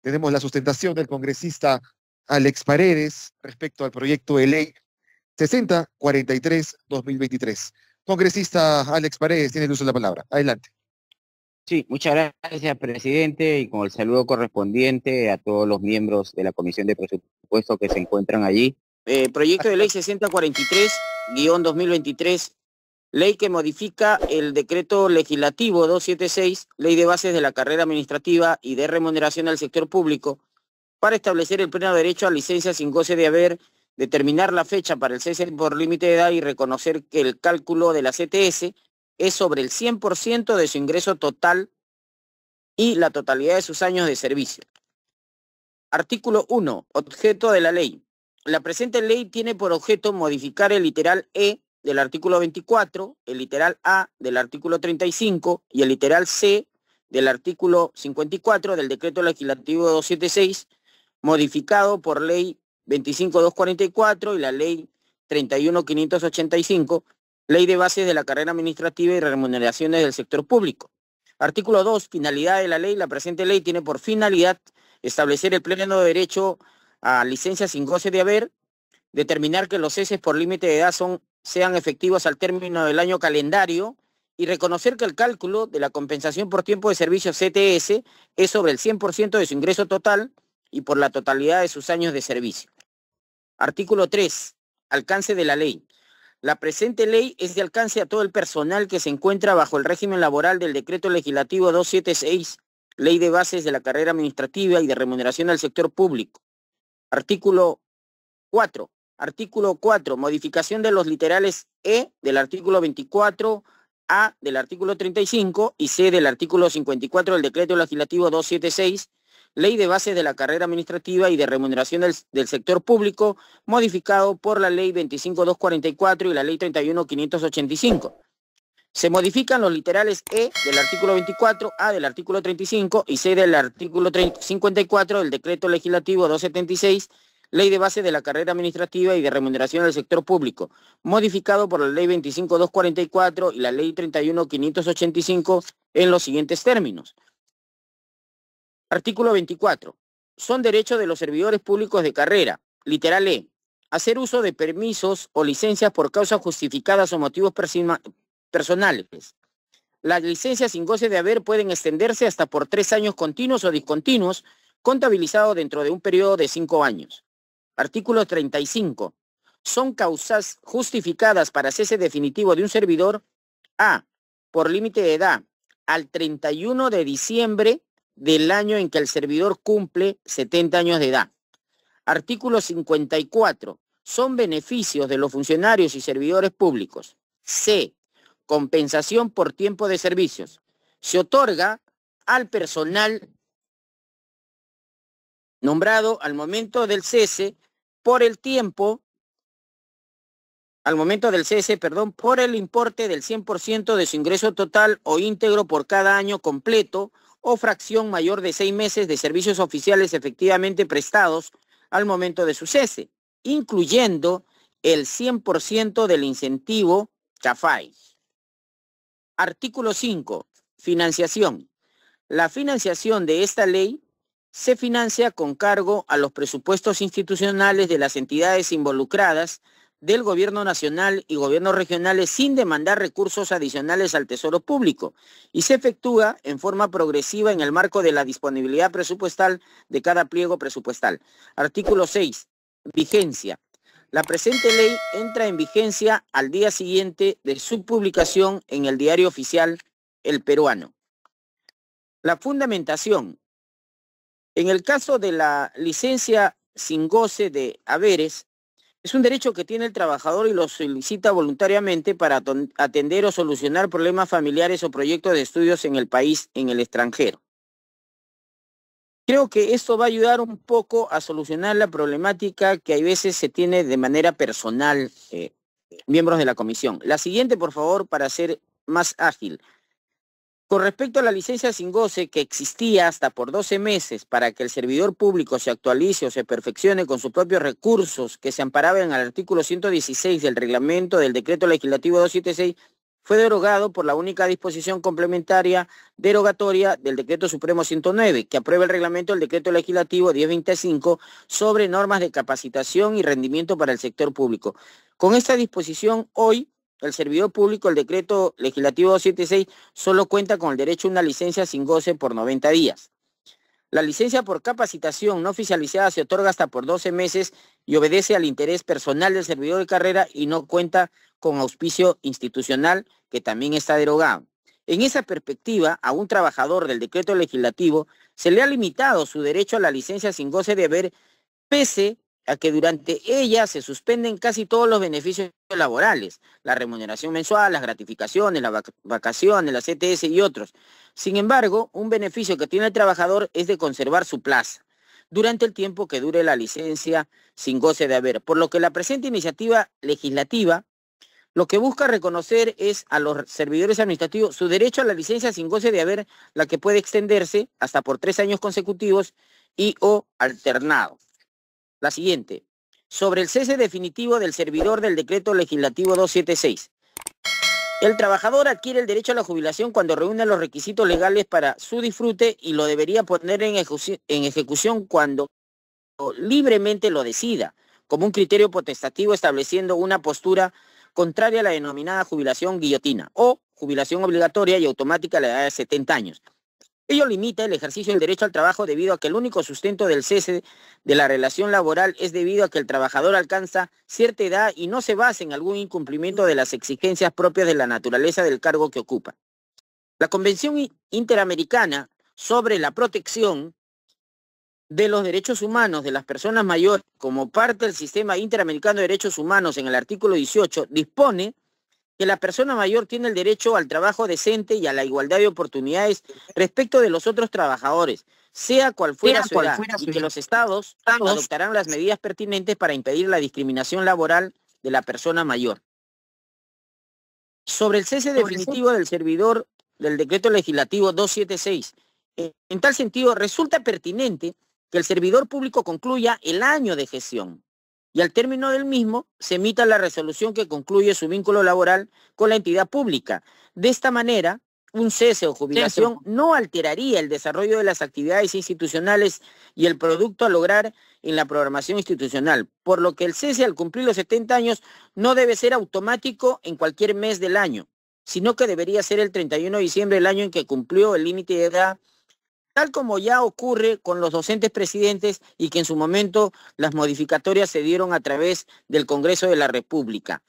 Tenemos la sustentación del congresista Alex Paredes respecto al proyecto de ley 6043-2023. Congresista Alex Paredes, tiene el uso de la palabra. Adelante. Sí, muchas gracias, presidente, y con el saludo correspondiente a todos los miembros de la Comisión de Presupuesto que se encuentran allí. Proyecto de ley 6043-2023, ley que modifica el decreto legislativo 276, ley de bases de la carrera administrativa y de remuneración al sector público, para establecer el pleno derecho a licencia sin goce de haber, determinar la fecha para el cese por límite de edad y reconocer que el cálculo de la CTS es sobre el 100% de su ingreso total y la totalidad de sus años de servicio. Artículo 1. Objeto de la ley. La presente ley tiene por objeto modificar el literal E del artículo 24, el literal A del artículo 35 y el literal C del artículo 54 del decreto legislativo 276, modificado por ley 25244 y la ley 31585, ley de bases de la carrera administrativa y remuneraciones del sector público. Artículo 2. Finalidad de la ley. La presente ley tiene por finalidad establecer el pleno derecho a licencia sin goce de haber, determinar que los ceses por límite de edad sean efectivos al término del año calendario y reconocer que el cálculo de la compensación por tiempo de servicio CTS es sobre el 100% de su ingreso total y por la totalidad de sus años de servicio. Artículo 3. Alcance de la ley. La presente ley es de alcance a todo el personal que se encuentra bajo el régimen laboral del decreto legislativo 276, ley de bases de la carrera administrativa y de remuneración al sector público. Artículo 4. Artículo 4. Modificación de los literales E del artículo 24, A del artículo 35 y C del artículo 54 del decreto legislativo 276, ley de bases de la carrera administrativa y de remuneración del sector público, modificado por la ley 25244 y la ley 31585. Se modifican los literales E del artículo 24, A del artículo 35 y C del artículo 54 del decreto legislativo 276, ley de bases de la carrera administrativa y de remuneración del sector público, modificado por la ley 25244 y la ley 31585 en los siguientes términos. Artículo 24. Son derechos de los servidores públicos de carrera. Literal E. Hacer uso de permisos o licencias por causas justificadas o motivos personales. Las licencias sin goce de haber pueden extenderse hasta por 3 años continuos o discontinuos, contabilizados dentro de un periodo de 5 años. Artículo 35. Son causas justificadas para cese definitivo de un servidor A. Por límite de edad al 31 de diciembre del año en que el servidor cumple 70 años de edad. Artículo 54. Son beneficios de los funcionarios y servidores públicos. C. Compensación por tiempo de servicios. Se otorga al personal nombrado al momento del cese por el tiempo, por el importe del 100% de su ingreso total o íntegro por cada año completo o fracción mayor de 6 meses de servicios oficiales efectivamente prestados al momento de su cese, incluyendo el 100% del incentivo CAFAI. Artículo 5. Financiación. La financiación de esta ley se financia con cargo a los presupuestos institucionales de las entidades involucradas del Gobierno Nacional y Gobiernos regionales sin demandar recursos adicionales al Tesoro Público y se efectúa en forma progresiva en el marco de la disponibilidad presupuestal de cada pliego presupuestal. Artículo 6. Vigencia. La presente ley entra en vigencia al día siguiente de su publicación en el Diario Oficial El Peruano. La fundamentación. En el caso de la licencia sin goce de haberes, es un derecho que tiene el trabajador y lo solicita voluntariamente para atender o solucionar problemas familiares o proyectos de estudios en el país, en el extranjero. Creo que esto va a ayudar un poco a solucionar la problemática que a veces se tiene de manera personal, miembros de la comisión. La siguiente, por favor, para ser más ágil. Con respecto a la licencia sin goce que existía hasta por 12 meses para que el servidor público se actualice o se perfeccione con sus propios recursos que se amparaban en el artículo 116 del reglamento del decreto legislativo 276, fue derogado por la única disposición complementaria derogatoria del Decreto Supremo 109, que aprueba el reglamento del Decreto Legislativo 1025 sobre normas de capacitación y rendimiento para el sector público. Con esta disposición, hoy, el servidor público, el Decreto Legislativo 276, solo cuenta con el derecho a una licencia sin goce por 90 días. La licencia por capacitación no oficializada se otorga hasta por 12 meses y obedece al interés personal del servidor de carrera y no cuenta con auspicio institucional, que también está derogado. En esa perspectiva, a un trabajador del decreto legislativo se le ha limitado su derecho a la licencia sin goce de haber, pese a que durante ella se suspenden casi todos los beneficios laborales, la remuneración mensual, las gratificaciones, las vacaciones, las ETS y otros. Sin embargo, un beneficio que tiene el trabajador es de conservar su plaza durante el tiempo que dure la licencia sin goce de haber, por lo que la presente iniciativa legislativa lo que busca reconocer es a los servidores administrativos su derecho a la licencia sin goce de haber, la que puede extenderse hasta por 3 años consecutivos y o alternado. La siguiente, sobre el cese definitivo del servidor del decreto legislativo 276. El trabajador adquiere el derecho a la jubilación cuando reúne los requisitos legales para su disfrute y lo debería poner en ejecución cuando libremente lo decida, como un criterio potestativo estableciendo una postura contraria a la denominada jubilación guillotina o jubilación obligatoria y automática a la edad de 70 años. Ello limita el ejercicio del derecho al trabajo debido a que el único sustento del cese de la relación laboral es debido a que el trabajador alcanza cierta edad y no se basa en algún incumplimiento de las exigencias propias de la naturaleza del cargo que ocupa. La Convención Interamericana sobre la protección de los derechos humanos de las personas mayores como parte del Sistema Interamericano de Derechos Humanos en el artículo 18 dispone que la persona mayor tiene el derecho al trabajo decente y a la igualdad de oportunidades respecto de los otros trabajadores, sea cual fuera su edad, y que los estados adoptarán las medidas pertinentes para impedir la discriminación laboral de la persona mayor. Sobre el cese definitivo del servidor del decreto legislativo 276, en tal sentido resulta pertinente que el servidor público concluya el año de gestión y al término del mismo se emita la resolución que concluye su vínculo laboral con la entidad pública. De esta manera, un cese o jubilación no alteraría el desarrollo de las actividades institucionales y el producto a lograr en la programación institucional, por lo que el cese al cumplir los 70 años no debe ser automático en cualquier mes del año, sino que debería ser el 31 de diciembre del año en que cumplió el límite de edad, tal como ya ocurre con los docentes presidentes y que en su momento las modificatorias se dieron a través del Congreso de la República.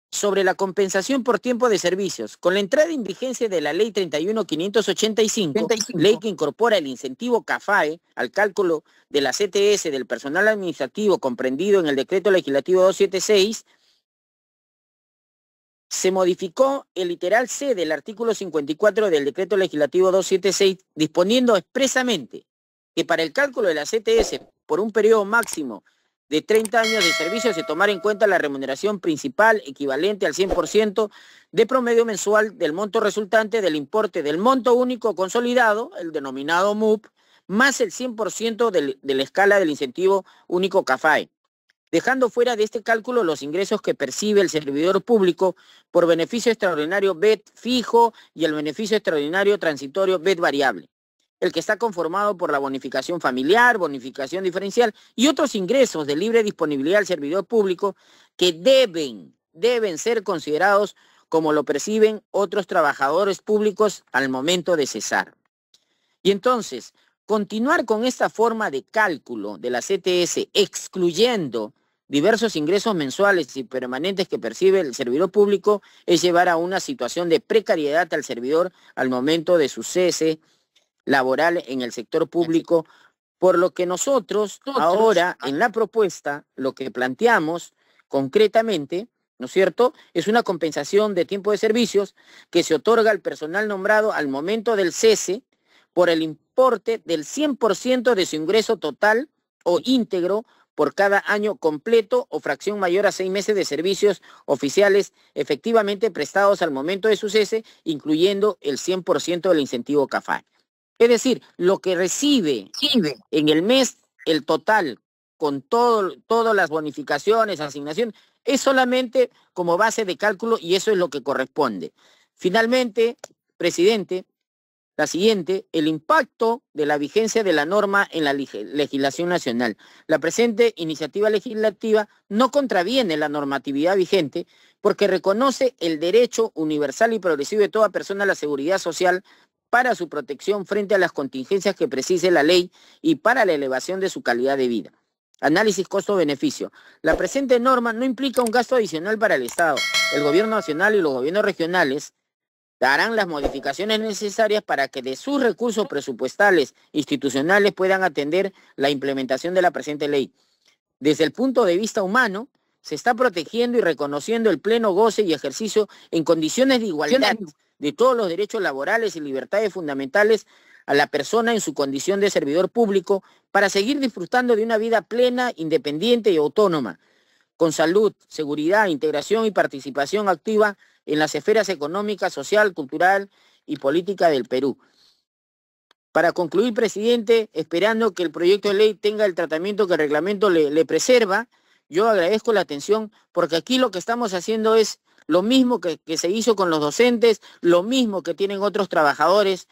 Sobre la compensación por tiempo de servicios, con la entrada en vigencia de la Ley 31.585, ley que incorpora el incentivo CAFAE al cálculo de la CTS del personal administrativo comprendido en el Decreto Legislativo 276, se modificó el literal C del artículo 54 del Decreto Legislativo 276, disponiendo expresamente que para el cálculo de la CTS por un periodo máximo de 30 años de servicio se tomara en cuenta la remuneración principal equivalente al 100% de promedio mensual del monto resultante del importe del monto único consolidado, el denominado MUP, más el 100% de la escala del incentivo único CAFAE, dejando fuera de este cálculo los ingresos que percibe el servidor público por beneficio extraordinario BET fijo y el beneficio extraordinario transitorio BET variable, el que está conformado por la bonificación familiar, bonificación diferencial y otros ingresos de libre disponibilidad al servidor público que deben ser considerados como lo perciben otros trabajadores públicos al momento de cesar. Y entonces, continuar con esta forma de cálculo de la CTS excluyendo diversos ingresos mensuales y permanentes que percibe el servidor público es llevar a una situación de precariedad al servidor al momento de su cese laboral en el sector público, por lo que nosotros ahora en la propuesta lo que planteamos concretamente, ¿no es cierto?, es una compensación de tiempo de servicios que se otorga al personal nombrado al momento del cese por el importe del 100% de su ingreso total o íntegro por cada año completo o fracción mayor a 6 meses de servicios oficiales efectivamente prestados al momento de su cese, incluyendo el 100% del incentivo CAFAE. Es decir, lo que recibe en el mes, el total con todas las bonificaciones, asignaciones, es solamente como base de cálculo y eso es lo que corresponde. Finalmente, presidente, la siguiente, el impacto de la vigencia de la norma en la legislación nacional. La presente iniciativa legislativa no contraviene la normatividad vigente porque reconoce el derecho universal y progresivo de toda persona a la seguridad social para su protección frente a las contingencias que precise la ley y para la elevación de su calidad de vida. Análisis costo-beneficio. La presente norma no implica un gasto adicional para el Estado. El gobierno nacional y los gobiernos regionales darán las modificaciones necesarias para que de sus recursos presupuestales institucionales puedan atender la implementación de la presente ley. Desde el punto de vista humano, se está protegiendo y reconociendo el pleno goce y ejercicio en condiciones de igualdad de todos los derechos laborales y libertades fundamentales a la persona en su condición de servidor público para seguir disfrutando de una vida plena, independiente y autónoma, con salud, seguridad, integración y participación activa en las esferas económica, social, cultural y política del Perú. Para concluir, presidente, esperando que el proyecto de ley tenga el tratamiento que el reglamento le preserva, yo agradezco la atención porque aquí lo que estamos haciendo es lo mismo que se hizo con los docentes, lo mismo que tienen otros trabajadores